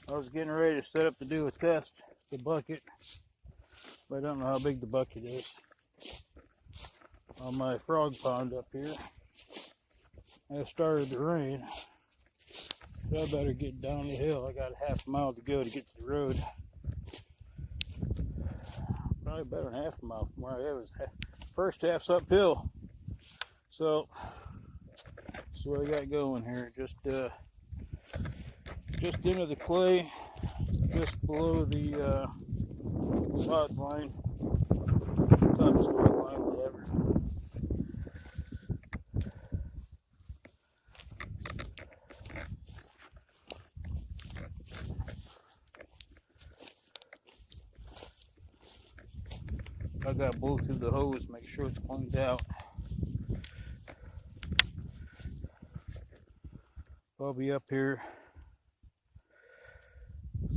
I was getting ready to set up to do a test, the bucket, but I don't know how big the bucket is. On my frog pond up here, it started to rain, so I better get down the hill. I got a half mile to go to get to the road. Probably better than half a mile from where I was. First half's uphill, so that's what I got going here. Just into the clay, just below the sod line, topsoil line, whatever. I got to blow through the hose, make sure it's cleaned out. I'll be up here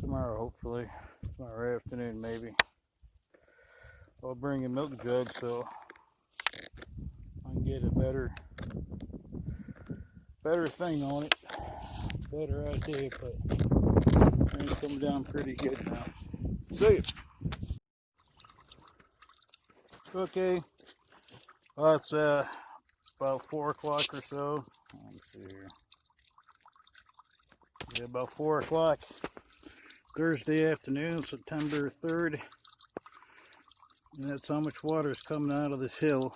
tomorrow, hopefully. Tomorrow afternoon, maybe. I'll bring a milk jug so I can get a better thing on it. Better idea, but rain's coming down pretty good now. See ya. Okay, well, it's about 4 o'clock or so. Let me see here. Yeah, about 4 o'clock Thursday afternoon, September 3rd. And that's how much water is coming out of this hill.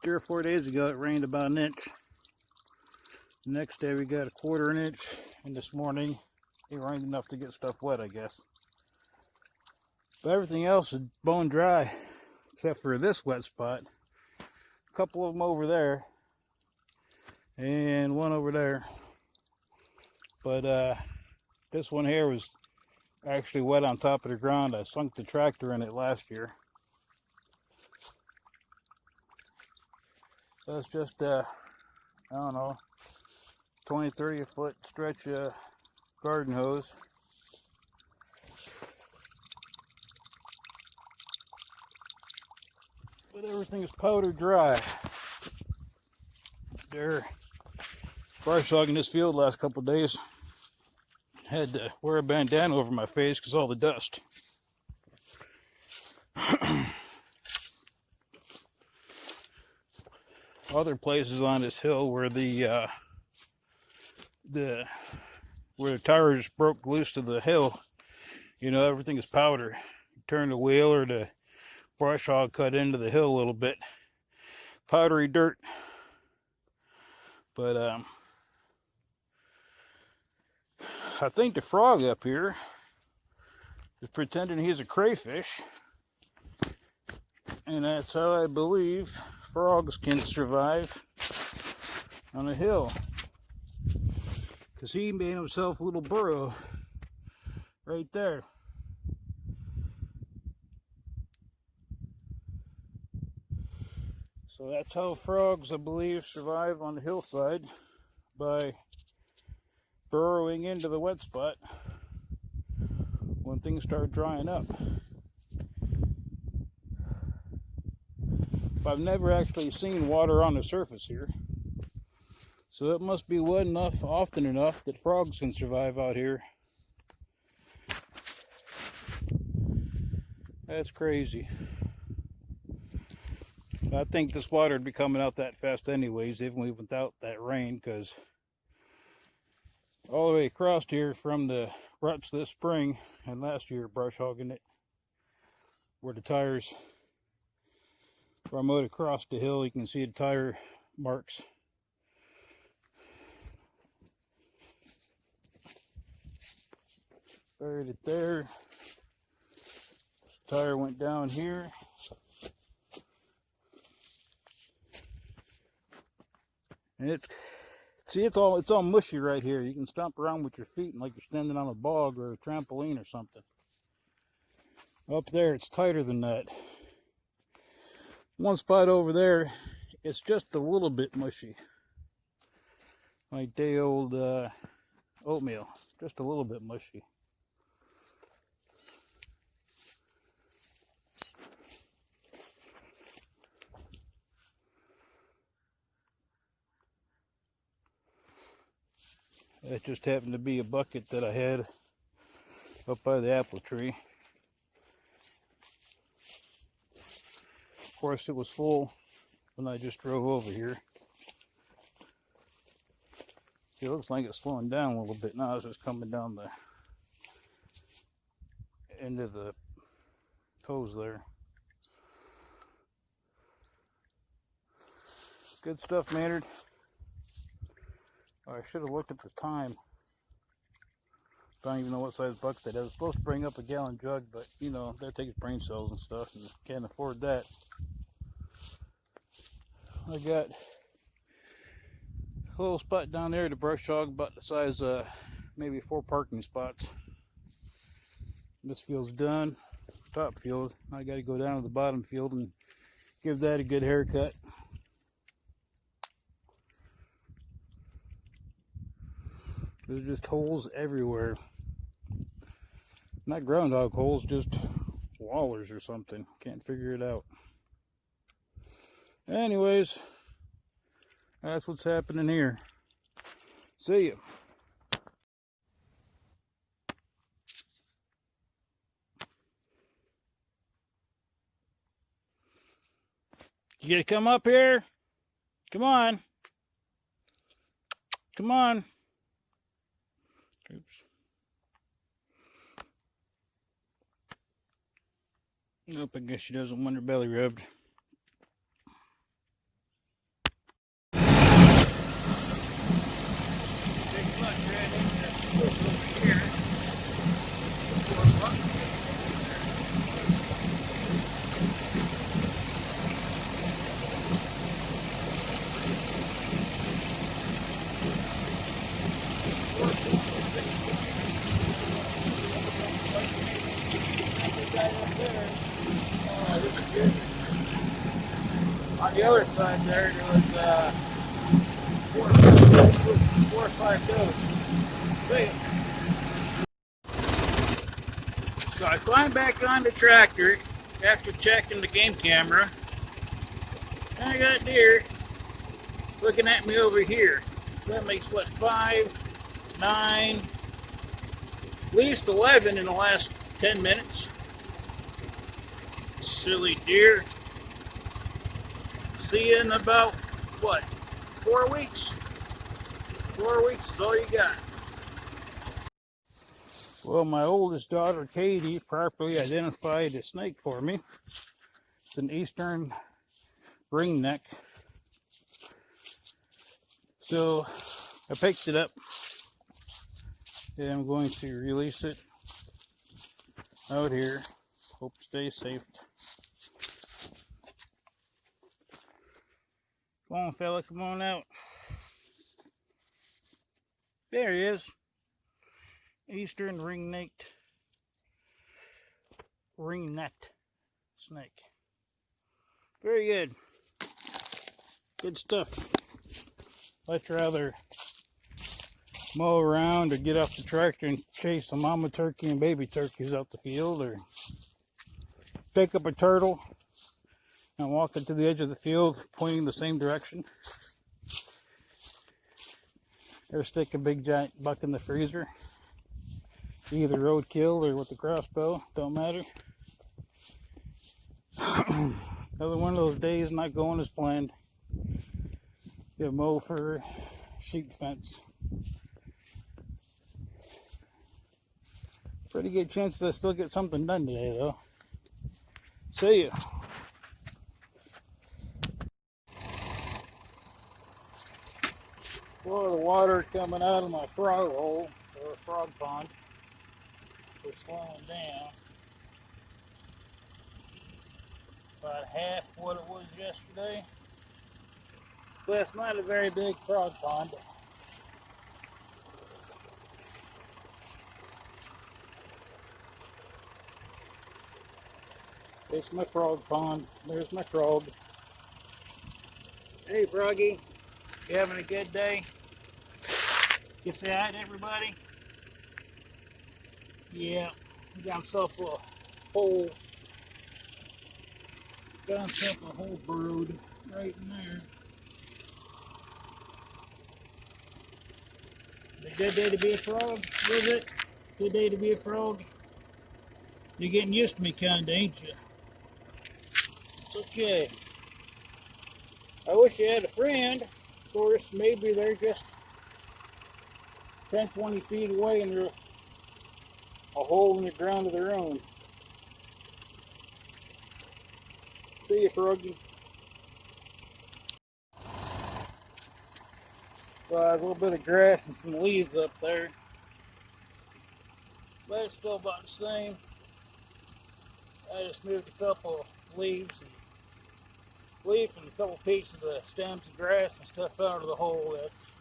3 or 4 days ago, it rained about an inch. The next day, we got a 1/4 inch, and this morning, it rained enough to get stuff wet, I guess. But everything else is bone dry, except for this wet spot. A couple of them over there, and one over there. But this one here was actually wet on top of the ground. I sunk the tractor in it last year. That's just I don't know, 20-30 foot stretch garden hose. But everything is powder dry. They're brush hogging this field the last couple of days. Had to wear a bandana over my face because all the dust. Other places on this hill where the tires broke loose to the hill, you know, everything is powder. You turn the wheel or the brush hog cut into the hill a little bit, powdery dirt. But I think the frog up here is pretending he's a crayfish, and that's how I believe frogs can survive on a hill, because he made himself a little burrow right there. So that's how frogs, I believe, survive on the hillside, by burrowing into the wet spot when things start drying up. I've never actually seen water on the surface here, so it must be wet enough, often enough, that frogs can survive out here. That's crazy. I think this water would be coming out that fast anyways, even without that rain, because all the way across here from the ruts this spring and last year brush hogging it, where the tires, where I mowed across the hill, you can see the tire marks. Buried it there. The tire went down here. And it's all mushy right here. You can stomp around with your feet like you're standing on a bog or a trampoline or something. Up there, it's tighter than that. One spot over there, it's just a little bit mushy, like day-old oatmeal. Just a little bit mushy. It just happened to be a bucket that I had up by the apple tree. Of course, it was full when I just drove over here. It looks like it's slowing down a little bit now. It's just coming down the end of the hose there. Good stuff, Maynard. Oh, I should have looked at the time. I don't even know what size bucket that is. I was supposed to bring up a gallon jug, but you know, that takes brain cells and stuff, and can't afford that. I got a little spot down there to brush hog about the size of maybe 4 parking spots. This field's done, top field. I got to go down to the bottom field and give that a good haircut. There's just holes everywhere. Not groundhog holes, just wallers or something. Can't figure it out. Anyways, that's what's happening here. See ya. You gotta come up here. Come on. Come on. Oops. Nope, I guess she doesn't want her belly rubbed. On the other side there was 4 or 5 goats. So I climbed back on the tractor after checking the game camera, and I got deer looking at me over here. So that makes what, 5, 9, at least 11 in the last 10 minutes. Silly deer. See you in about, what, 4 weeks? 4 weeks is all you got. Well, my oldest daughter, Katie, properly identified a snake for me. It's an eastern ringneck. So I picked it up and I'm going to release it out here. Hope it stays safe. Come on, fella, come on out. There he is. Eastern ringneck snake. Very good. Good stuff. I'd rather mow around or get off the tractor and chase a mama turkey and baby turkeys out the field, or pick up a turtle and walk into the edge of the field pointing the same direction, or stick a big giant buck in the freezer. Either roadkill or with the crossbow, don't matter. Another one of those days not going as planned. You mow for sheep fence. Pretty good chance I still get something done today though. See ya. Well, the water coming out of my frog hole, or frog pond, is slowing down. About half what it was yesterday. But it's not a very big frog pond. It's my frog pond. There's my frog. Hey, Froggy. You having a good day? You say hi to everybody? Yeah. He got himself a hole. Got himself a hole burrowed right in there. A good day to be a frog, was it? Good day to be a frog? You're getting used to me kinda, ain't you? It's okay. I wish you had a friend. Of course, maybe they're just 10, 20 feet away and they're a hole in the ground of their own. See you, froggy. There's a little bit of grass and some leaves up there. But it's still about the same. I just moved a couple of leaves and a couple pieces of stems of grass and stuff out of the hole. That's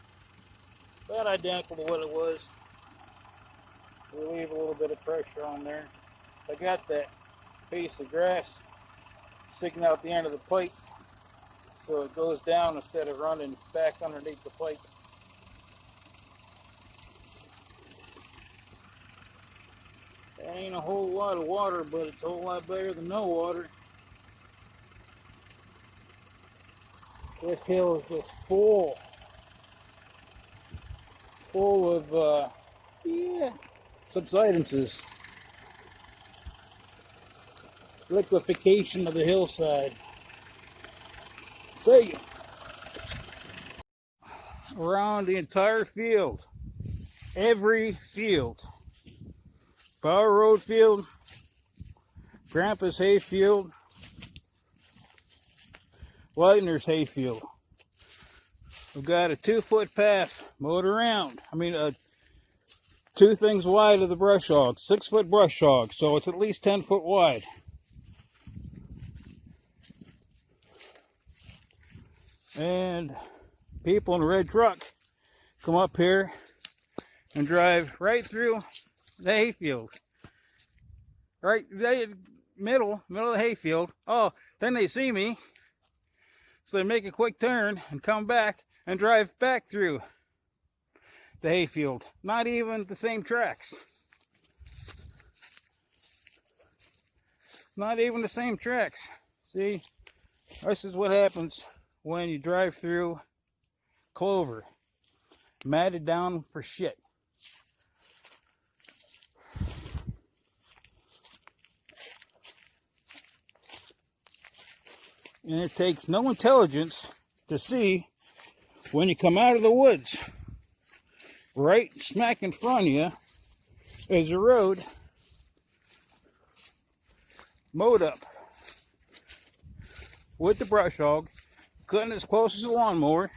about identical to what it was. Relieve a little bit of pressure on there. I got that piece of grass sticking out the end of the pipe so it goes down instead of running back underneath the pipe. That ain't a whole lot of water, but it's a whole lot better than no water. This hill is just full of subsidences. Liquefaction of the hillside. See, around the entire field, every field, Power Road field, Grandpa's hay field, Leitner's hay field. We've got a 2-foot path mowed around. 2 things wide of the brush hog, 6-foot brush hog, so it's at least 10 foot wide. And people in a red truck come up here and drive right through the hayfield. Right, middle of the hayfield. Oh, then they see me, so they make a quick turn and come back and drive back through the hayfield. Not even the same tracks. Not even the same tracks. See, this is what happens when you drive through clover. Matted down for shit. And it takes no intelligence to see when you come out of the woods. Right smack in front of you is a road mowed up with the brush hog, cutting as close as a lawnmower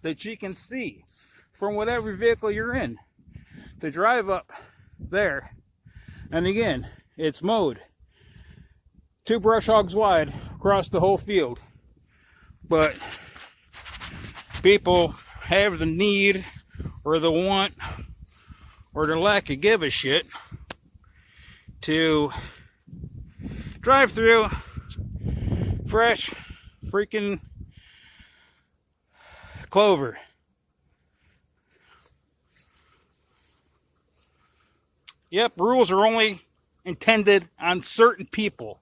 that you can see from whatever vehicle you're in. To drive up there, and again, it's mowed 2 brush hogs wide across the whole field. But people have the need or the want or the lack of give a shit to drive through fresh freaking clover. Yep, rules are only intended on certain people.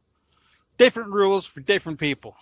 Different rules for different people.